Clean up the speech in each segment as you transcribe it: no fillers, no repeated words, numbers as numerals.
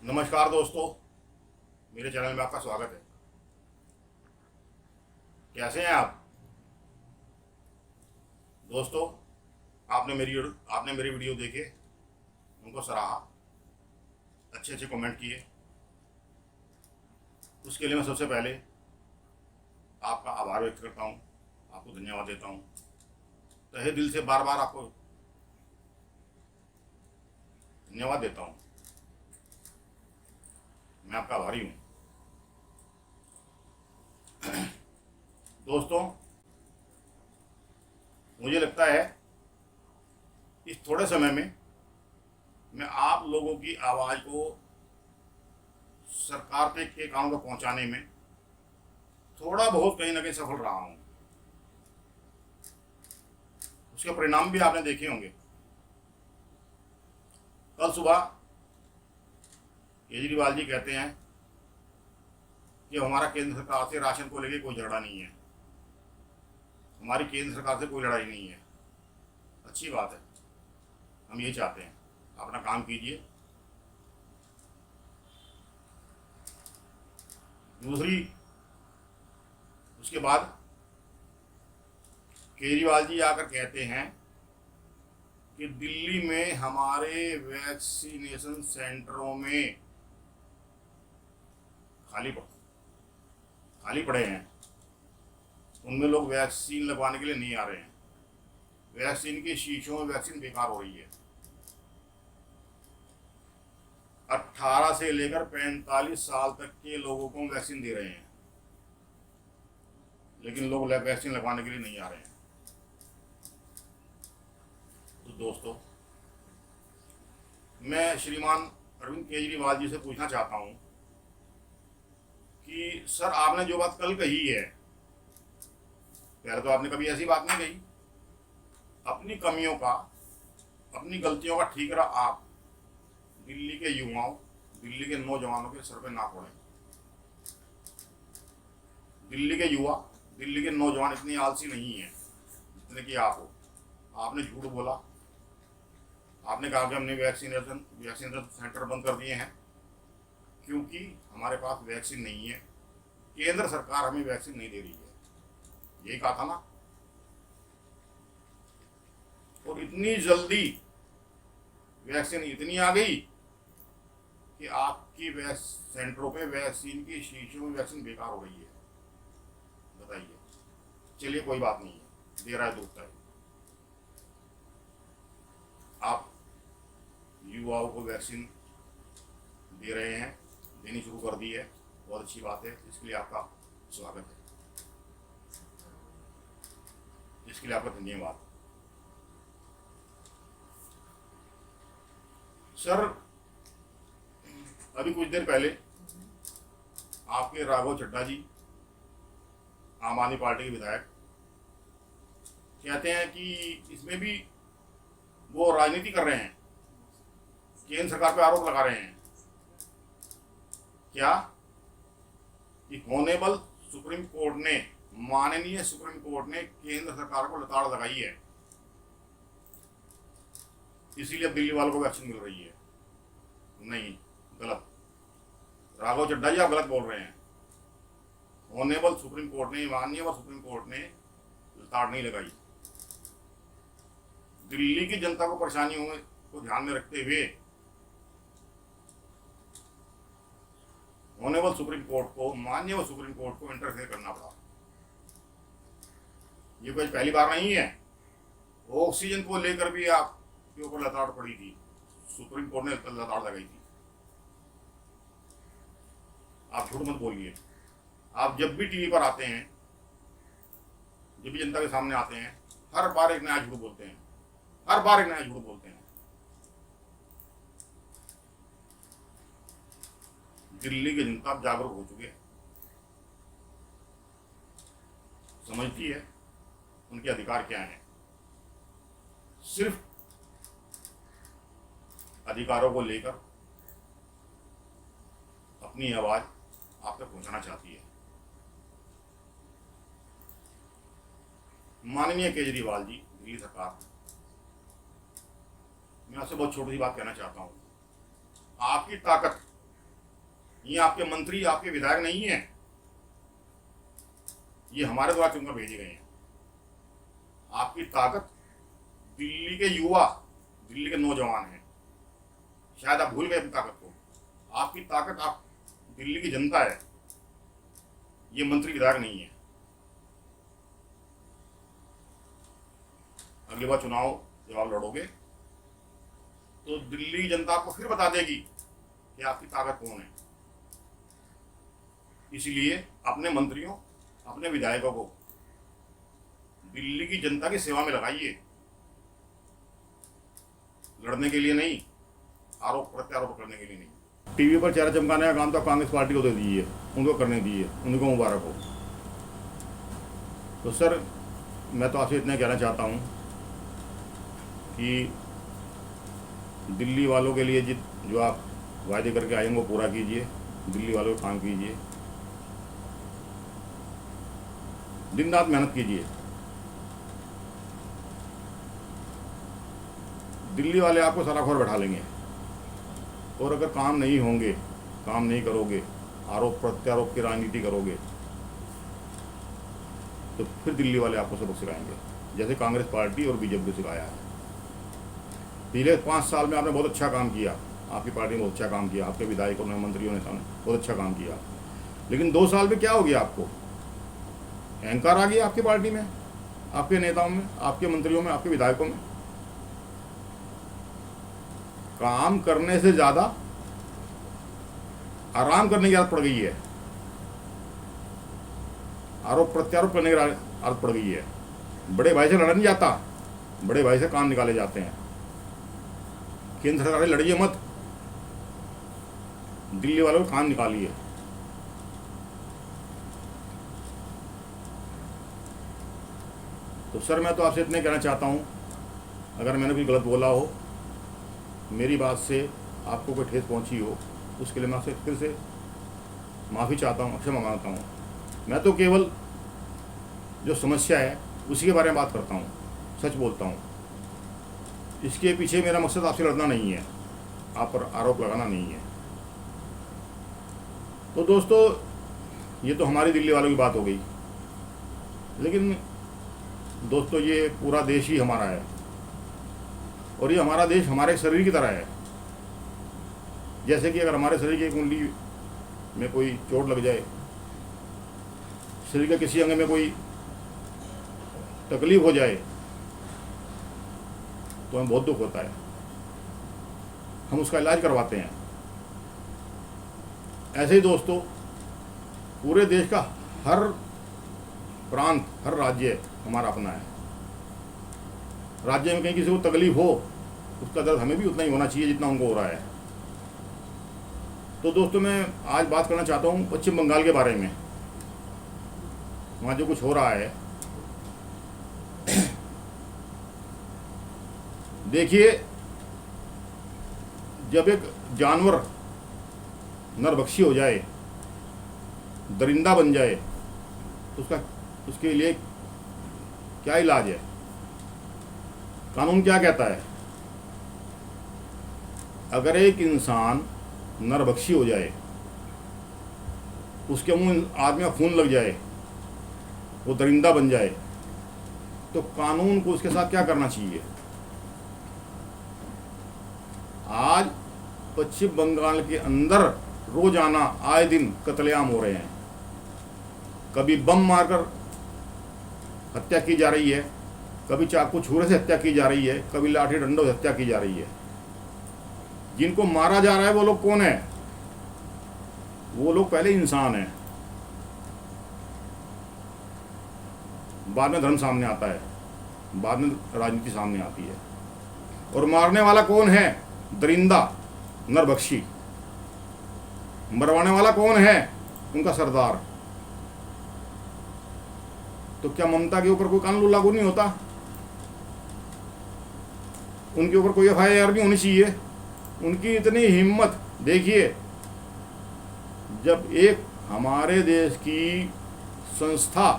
नमस्कार दोस्तों, मेरे चैनल में आपका स्वागत है। कैसे हैं आप दोस्तों? आपने मेरी वीडियो देखे, उनको सराहा, अच्छे अच्छे कमेंट किए। उसके लिए मैं सबसे पहले आपका आभार व्यक्त करता हूं, आपको धन्यवाद देता हूं। तहे दिल से बार बार आपको धन्यवाद देता हूं। मैं आपका आभारी हूं। दोस्तों, मुझे लगता है इस थोड़े समय में मैं आप लोगों की आवाज़ को सरकार के कानों तक पहुंचाने में थोड़ा बहुत कहीं ना कहीं सफल रहा हूं। उसके परिणाम भी आपने देखे होंगे। कल सुबह केजरीवाल जी कहते हैं कि हमारा केंद्र सरकार से राशन को लेकर कोई झगड़ा नहीं है, हमारी केंद्र सरकार से कोई लड़ाई नहीं है। अच्छी बात है, हम ये चाहते हैं, अपना काम कीजिए। दूसरी, उसके बाद केजरीवाल जी आकर कहते हैं कि दिल्ली में हमारे वैक्सीनेशन सेंटरों में खाली पड़े हैं, उनमें लोग वैक्सीन लगवाने के लिए नहीं आ रहे हैं। वैक्सीन के शीशों में वैक्सीन बेकार हो रही है। 18 से लेकर 45 साल तक के लोगों को वैक्सीन दे रहे हैं, लेकिन लोग वैक्सीन लगवाने के लिए नहीं आ रहे हैं। तो दोस्तों, मैं श्रीमान अरविंद केजरीवाल जी से पूछना चाहता हूं कि सर, आपने जो बात कल कही है, पहले तो आपने कभी ऐसी बात नहीं कही। अपनी कमियों का, अपनी गलतियों का ठीकरा आप दिल्ली के युवाओं, दिल्ली के नौजवानों के सर पे ना फोड़ें। दिल्ली के युवा, दिल्ली के नौजवान इतनी आलसी नहीं है जितने कि आप हो। आपने झूठ बोला, आपने कहा कि हमने वैक्सीनेशन सेंटर बंद कर दिए हैं क्योंकि हमारे पास वैक्सीन नहीं है, केंद्र सरकार हमें वैक्सीन नहीं दे रही है, यही कहा था ना। और इतनी जल्दी वैक्सीन इतनी आ गई कि आपकी सेंटरों पे वैक्सीन की शीशियों में वैक्सीन बेकार हो रही है। बताइए। चलिए, कोई बात नहीं है, दे रहा है दूध है। आप युवाओं को वैक्सीन दे रहे हैं, देनी शुरू कर दी है, बहुत अच्छी बात है। इसके लिए आपका स्वागत है, इसके लिए आपका धन्यवाद। सर, अभी कुछ देर पहले आपके राघव चड्ढा जी, आम आदमी पार्टी के विधायक, कहते हैं कि इसमें भी वो राजनीति कर रहे हैं, केंद्र सरकार पे आरोप लगा रहे हैं। क्या कि होनेबल सुप्रीम कोर्ट ने, माननीय सुप्रीम कोर्ट ने केंद्र सरकार को लताड़ लगाई है, इसीलिए अब दिल्ली वालों को वैक्सीन मिल रही है। नहीं, गलत। राघव चड्ढा जी, आप गलत बोल रहे हैं। होनेबल सुप्रीम कोर्ट ने, माननीय सुप्रीम कोर्ट ने लताड़ नहीं लगाई। दिल्ली की जनता को परेशानियों को ध्यान में रखते हुए होनेबल सुप्रीम कोर्ट को, माननीय सुप्रीम कोर्ट को इंटरफेयर करना पड़ा। ये कोई पहली बार नहीं है। ऑक्सीजन को लेकर भी आपके ऊपर लताड़ पड़ी थी, सुप्रीम कोर्ट ने लताड़ लगाई थी। आप झूठ मत बोलिए। आप जब भी टीवी पर आते हैं, जब भी जनता के सामने आते हैं, हर बार एक नया झूठ बोलते हैं, हर बार एक नया झूठ बोलते हैं। दिल्ली की जनता जागरूक हो चुकी है, समझती है उनके अधिकार क्या हैं। सिर्फ अधिकारों को लेकर अपनी आवाज आप तक पहुंचाना चाहती है। माननीय केजरीवाल जी, दिल्ली सरकार, मैं आपसे बहुत छोटी सी बात कहना चाहता हूं। आपकी ताकत ये आपके मंत्री, आपके विधायक नहीं है, ये हमारे द्वारा चुनकर भेजे गए हैं। आपकी ताकत दिल्ली के युवा, दिल्ली के नौजवान हैं। शायद आप भूल गए अपनी ताकत को। आपकी ताकत आप दिल्ली की जनता है, ये मंत्री विधायक नहीं है। अगली बार चुनाव जब आप लड़ोगे तो दिल्ली की जनता आपको फिर बता देगी कि आपकी ताकत कौन है। इसीलिए अपने मंत्रियों, अपने विधायकों को दिल्ली की जनता की सेवा में लगाइए, लड़ने के लिए नहीं, आरोप प्रत्यारोप करने के लिए नहीं। टीवी पर चेहरा चमकाने का काम तो कांग्रेस पार्टी को दे दीजिए, उनको करने दीजिए, उनको मुबारक हो। तो सर, मैं तो आपसे इतना कहना चाहता हूँ कि दिल्ली वालों के लिए जो आप वायदे करके आएंगे वो पूरा कीजिए, दिल्ली वालों का काम कीजिए, दिन रात मेहनत कीजिए। दिल्ली वाले आपको सलाखोर बैठा लेंगे, और अगर काम नहीं होंगे, काम नहीं करोगे, आरोप प्रत्यारोप की राजनीति करोगे, तो फिर दिल्ली वाले आपको सबक सिखाएंगे, जैसे कांग्रेस पार्टी और बीजेपी को सिखाया है। पिछले 5 साल में आपने बहुत अच्छा काम किया, आपकी पार्टी ने बहुत अच्छा काम किया, आपके विधायकों ने, मंत्रियों ने बहुत अच्छा काम किया। लेकिन 2 साल में क्या हो गया? आपको अहंकार आ गया आपकी पार्टी में, आपके नेताओं में, आपके मंत्रियों में, आपके विधायकों में। काम करने से ज़्यादा आराम करने की आदत पड़ गई है, आरोप प्रत्यारोप करने की आदत पड़ गई है। बड़े भाई से लड़ा नहीं जाता, बड़े भाई से काम निकाले जाते हैं। केंद्र सरकार से लड़िए मत, दिल्ली वालों को काम निकालिए। तो सर, मैं तो आपसे इतने कहना चाहता हूँ, अगर मैंने कोई गलत बोला हो, मेरी बात से आपको कोई ठेस पहुंची हो, उसके लिए मैं आपसे फिर से माफ़ी चाहता हूँ, क्षमा मांगता हूँ। मैं तो केवल जो समस्या है उसी के बारे में बात करता हूँ, सच बोलता हूँ। इसके पीछे मेरा मकसद आपसे लड़ना नहीं है, आप पर आरोप लगाना नहीं है। तो दोस्तों, ये तो हमारी दिल्ली वालों की बात हो गई, लेकिन दोस्तों ये पूरा देश ही हमारा है, और ये हमारा देश हमारे शरीर की तरह है। जैसे कि अगर हमारे शरीर की एक उंगली में कोई चोट लग जाए, शरीर के किसी अंग में कोई तकलीफ हो जाए, तो हमें बहुत दुख होता है, हम उसका इलाज करवाते हैं। ऐसे ही दोस्तों, पूरे देश का हर प्रांत, हर राज्य हमारा अपना है। राज्य में कहीं किसी को तकलीफ हो, उसका दर्द हमें भी उतना ही होना चाहिए जितना उनको हो रहा है। तो दोस्तों, मैं आज बात करना चाहता हूँ पश्चिम बंगाल के बारे में। वहाँ जो कुछ हो रहा है, देखिए, जब एक जानवर नरभक्षी हो जाए, दरिंदा बन जाए, तो उसके लिए क्या इलाज है? कानून क्या कहता है? अगर एक इंसान नरभक्षी हो जाए, उसके मुंह आदमी का खून लग जाए, वो दरिंदा बन जाए, तो कानून को उसके साथ क्या करना चाहिए? आज पश्चिम बंगाल के अंदर रोजाना आए दिन कत्लेआम हो रहे हैं। कभी बम मारकर हत्या की जा रही है, कभी चाकू छुरे से हत्या की जा रही है, कभी लाठी डंडों से हत्या की जा रही है। जिनको मारा जा रहा है वो लोग कौन है? वो लोग पहले इंसान हैं, बाद में धर्म सामने आता है, बाद में राजनीति सामने आती है। और मारने वाला कौन है? दरिंदा, नरभक्षी। मरवाने वाला कौन है? उनका सरदार। तो क्या ममता के ऊपर कोई कानून लागू नहीं होता? उनके ऊपर कोई FIR नहीं होनी चाहिए? उनकी इतनी हिम्मत देखिए, जब एक हमारे देश की संस्था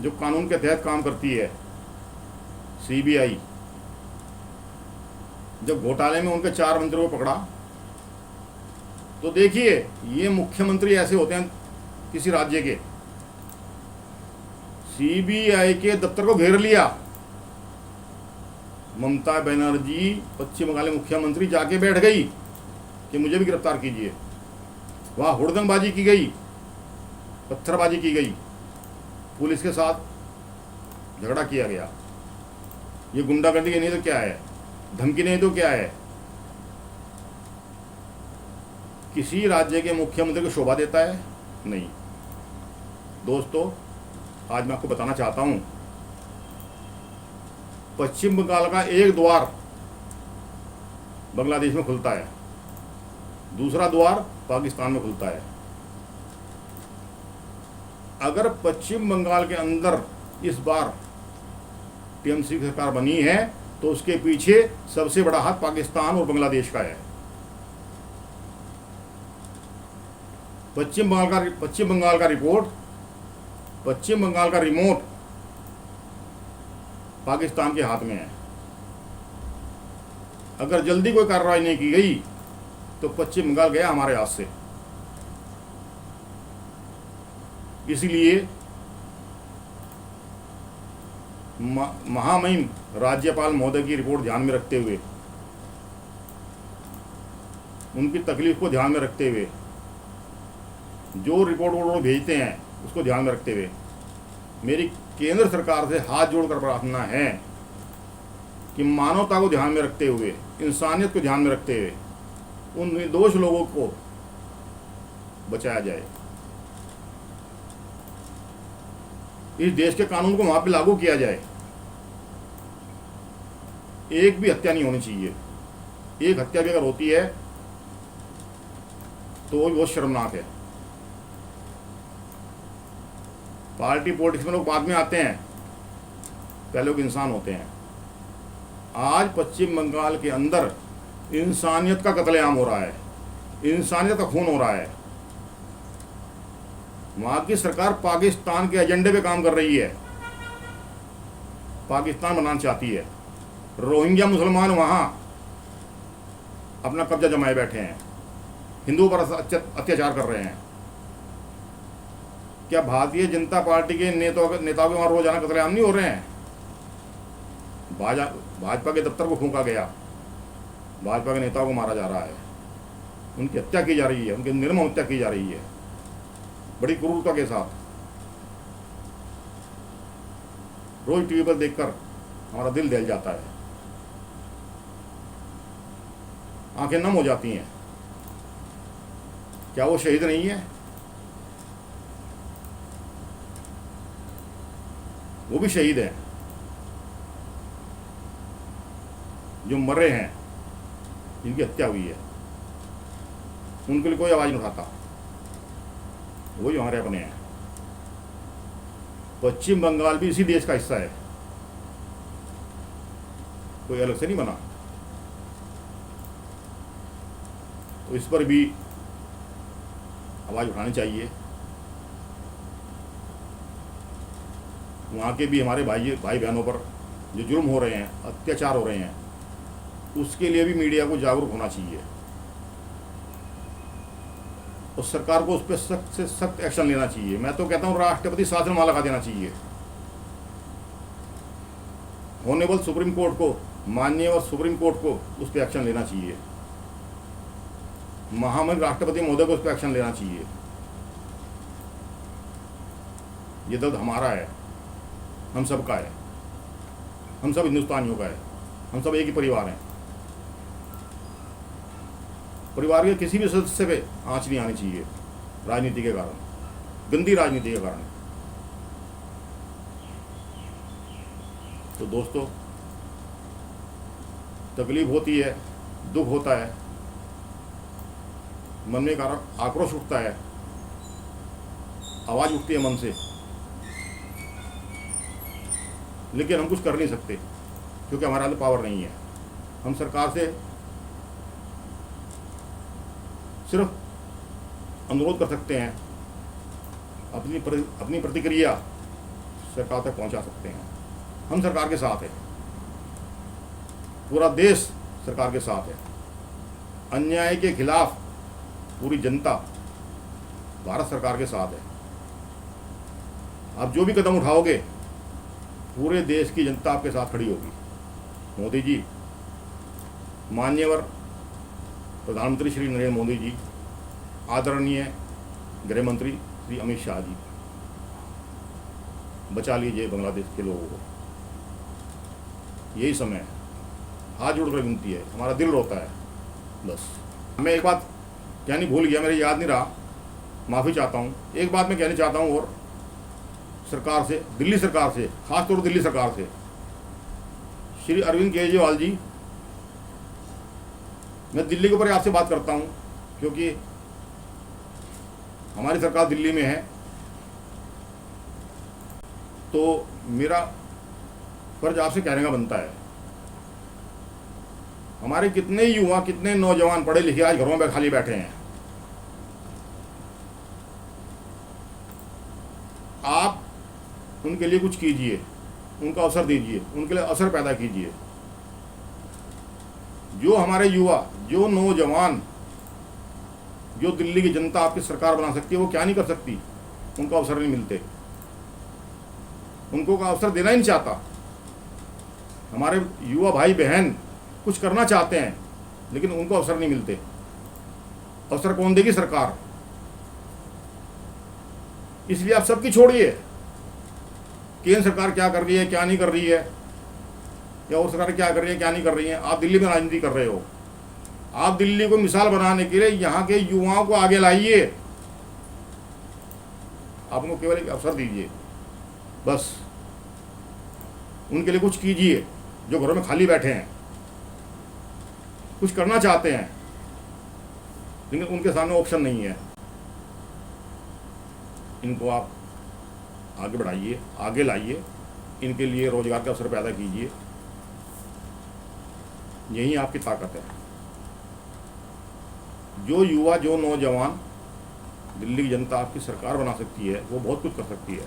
जो कानून के तहत काम करती है, CBI, जब घोटाले में उनके 4 मंत्रियों को पकड़ा, तो देखिए, ये मुख्यमंत्री ऐसे होते हैं किसी राज्य के। सीबीआई के दफ्तर को घेर लिया, ममता बनर्जी पश्चिम बंगाल की मुख्यमंत्री जाके बैठ गई कि मुझे भी गिरफ्तार कीजिए। वहाँ हुड़दंगबाजी की गई, पत्थरबाजी की गई, पुलिस के साथ झगड़ा किया गया। ये गुंडागर्दी नहीं तो क्या है, धमकी नहीं तो क्या है। किसी राज्य के मुख्यमंत्री को शोभा देता है? नहीं। दोस्तों, आज मैं आपको बताना चाहता हूं, पश्चिम बंगाल का एक द्वार बांग्लादेश में खुलता है, दूसरा द्वार पाकिस्तान में खुलता है। अगर पश्चिम बंगाल के अंदर इस बार टीएमसी की सरकार बनी है तो उसके पीछे सबसे बड़ा हाथ पाकिस्तान और बांग्लादेश का है। पश्चिम बंगाल का रिमोट पाकिस्तान के हाथ में है। अगर जल्दी कोई कार्रवाई नहीं की गई तो पश्चिम बंगाल गया हमारे हाथ से। इसलिए महामहिम राज्यपाल महोदय की रिपोर्ट ध्यान में रखते हुए, उनकी तकलीफ को ध्यान में रखते हुए, जो रिपोर्ट वो भेजते हैं उसको ध्यान में रखते हुए, मेरी केंद्र सरकार से हाथ जोड़कर प्रार्थना है कि मानवता को ध्यान में रखते हुए, इंसानियत को ध्यान में रखते हुए उन निर्दोष लोगों को बचाया जाए। इस देश के कानून को वहां पे लागू किया जाए। एक भी हत्या नहीं होनी चाहिए। एक हत्या भी अगर होती है तो वो बहुत शर्मनाक है। पार्टी पॉलिटिक्स में लोग बाद में आते हैं, पहले लोग इंसान होते हैं। आज पश्चिम बंगाल के अंदर इंसानियत का कत्लेआम हो रहा है, इंसानियत का खून हो रहा है। वहां की सरकार पाकिस्तान के एजेंडे पे काम कर रही है, पाकिस्तान बनाना चाहती है। रोहिंग्या मुसलमान वहां अपना कब्जा जमाए बैठे हैं, हिंदुओं पर अत्याचार कर रहे हैं। क्या भारतीय जनता पार्टी के नेताओं के वहां रोजाना कत्लेआम नहीं हो रहे हैं? भाजपा के दफ्तर को फूंका गया, भाजपा के नेताओं को मारा जा रहा है, उनकी हत्या की जा रही है, उनकी निर्मम हत्या की जा रही है बड़ी क्रूरता के साथ। रोज टीवी पर देखकर हमारा दिल दहल जाता है, आंखें नम हो जाती हैं। क्या वो शहीद नहीं है? वो भी शहीद हैं जो मरे हैं, जिनकी हत्या हुई है। उनके लिए कोई आवाज नहीं उठाता। वही हमारे अपने हैं। पश्चिम बंगाल भी इसी देश का हिस्सा है, कोई अलग से नहीं बना। तो इस पर भी आवाज उठानी चाहिए। वहाँ के भी हमारे भाई बहनों पर जो जुर्म हो रहे हैं, अत्याचार हो रहे हैं, उसके लिए भी मीडिया को जागरूक होना चाहिए और सरकार को उस पर सख्त से सख्त एक्शन लेना चाहिए। मैं तो कहता हूँ राष्ट्रपति शासनमाला लगा देना चाहिए। होनेबल सुप्रीम कोर्ट को, माननीय सुप्रीम कोर्ट को उस पर एक्शन लेना चाहिए। महामहिम राष्ट्रपति महोदय को उस पर एक्शन लेना चाहिए। ये दर्द हमारा है, हम सबका है, हम सब हिंदुस्तानियों का है, हम सब एक ही परिवार हैं। परिवार के किसी भी सदस्य पे आंच नहीं आनी चाहिए राजनीति के कारण, गंदी राजनीति के कारण। तो दोस्तों, तकलीफ होती है, दुख होता है, मन में आक्रोश उठता है, आवाज उठती है मन से, लेकिन हम कुछ कर नहीं सकते क्योंकि हमारे अंदर पावर नहीं है। हम सरकार से सिर्फ अनुरोध कर सकते हैं, अपनी प्रतिक्रिया सरकार तक पहुंचा सकते हैं। हम सरकार के साथ हैं, पूरा देश सरकार के साथ है। अन्याय के खिलाफ पूरी जनता भारत सरकार के साथ है। आप जो भी कदम उठाओगे पूरे देश की जनता आपके साथ खड़ी होगी। मोदी जी, माननीय प्रधानमंत्री श्री नरेंद्र मोदी जी, आदरणीय गृह मंत्री श्री अमित शाह जी, बचा लीजिए बांग्लादेश के लोगों को। यही समय है, हाथ जोड़कर विनती है, हमारा दिल रोता है। बस मैं एक बात कहनी भूल गया, मेरे याद नहीं रहा, माफ़ी चाहता हूँ। एक बात मैं कहना चाहता हूँ और सरकार से, दिल्ली सरकार से, खासतौर पर दिल्ली सरकार से, श्री अरविंद केजरीवाल जी, मैं दिल्ली के ऊपर आपसे बात करता हूँ क्योंकि हमारी सरकार दिल्ली में है, तो मेरा फर्ज आपसे कहने का बनता है। हमारे कितने युवा, कितने नौजवान पढ़े लिखे आज घरों में खाली बैठे हैं। आप उनके लिए कुछ कीजिए, उनका अवसर दीजिए, उनके लिए अवसर पैदा कीजिए। जो हमारे युवा, जो नौजवान, जो दिल्ली की जनता आपकी सरकार बना सकती है, वो क्या नहीं कर सकती? उनको अवसर नहीं मिलते, उनको का अवसर देना ही नहीं चाहता। हमारे युवा भाई बहन कुछ करना चाहते हैं लेकिन उनको अवसर नहीं मिलते। अवसर कौन देगी? सरकार। इसलिए आप सबकी छोड़िए, केंद्र सरकार क्या कर रही है, क्या नहीं कर रही है, या और सरकार क्या कर रही है, क्या नहीं कर रही है। आप दिल्ली में राजनीति कर रहे हो। आप दिल्ली को मिसाल बनाने के लिए यहाँ के युवाओं को आगे लाइए। आप उनको केवल एक अवसर दीजिए, बस उनके लिए कुछ कीजिए। जो घरों में खाली बैठे हैं, कुछ करना चाहते हैं लेकिन उनके सामने ऑप्शन नहीं है, इनको आप आगे बढ़ाइए, आगे लाइए, इनके लिए रोजगार के अवसर पैदा कीजिए। यही आपकी ताकत है। जो युवा, जो नौजवान दिल्ली की जनता आपकी सरकार बना सकती है, वो बहुत कुछ कर सकती है।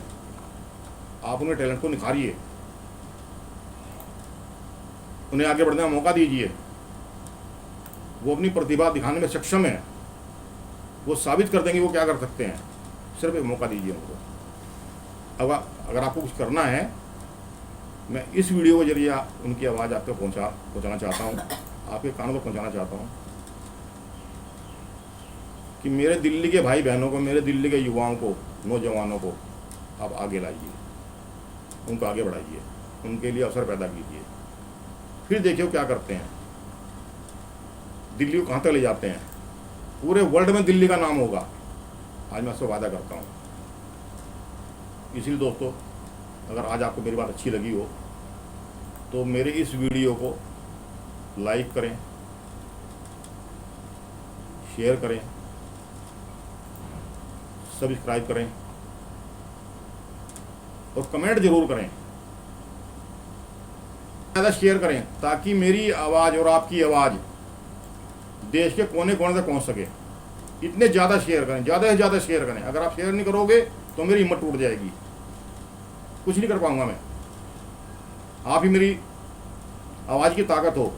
आप उनके टैलेंट को निखारिए, उन्हें आगे बढ़ने का मौका दीजिए। वो अपनी प्रतिभा दिखाने में सक्षम है, वो साबित कर देंगे वो क्या कर सकते हैं। सिर्फ एक मौका दीजिए उनको। अगर आपको कुछ करना है, मैं इस वीडियो के जरिए उनकी आवाज़ आप तक पहुँचाना चाहता हूँ, आपके कानों तक पहुँचाना चाहता हूँ कि मेरे दिल्ली के भाई बहनों को, मेरे दिल्ली के युवाओं को, नौजवानों को आप आगे लाइए, उनको आगे बढ़ाइए, उनके लिए अवसर पैदा कीजिए। फिर देखिए क्या करते हैं, दिल्ली को कहाँ तक ले जाते हैं। पूरे वर्ल्ड में दिल्ली का नाम होगा, आज मैं आपसे वादा करता हूँ। इसलिए दोस्तों, अगर आज आपको मेरी बात अच्छी लगी हो तो मेरे इस वीडियो को लाइक करें, शेयर करें, सब्सक्राइब करें और कमेंट जरूर करें। ज़्यादा शेयर करें ताकि मेरी आवाज़ और आपकी आवाज़ देश के कोने कोने तक पहुंच सके। इतने ज़्यादा शेयर करें, ज़्यादा से ज़्यादा शेयर करें। अगर आप शेयर नहीं करोगे तो मेरी हिम्मत टूट जाएगी, कुछ नहीं कर पाऊंगा मैं। आप ही मेरी आवाज़ की ताकत हो।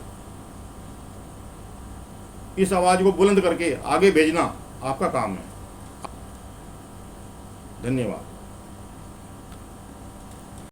इस आवाज़ को बुलंद करके आगे भेजना आपका काम है। धन्यवाद।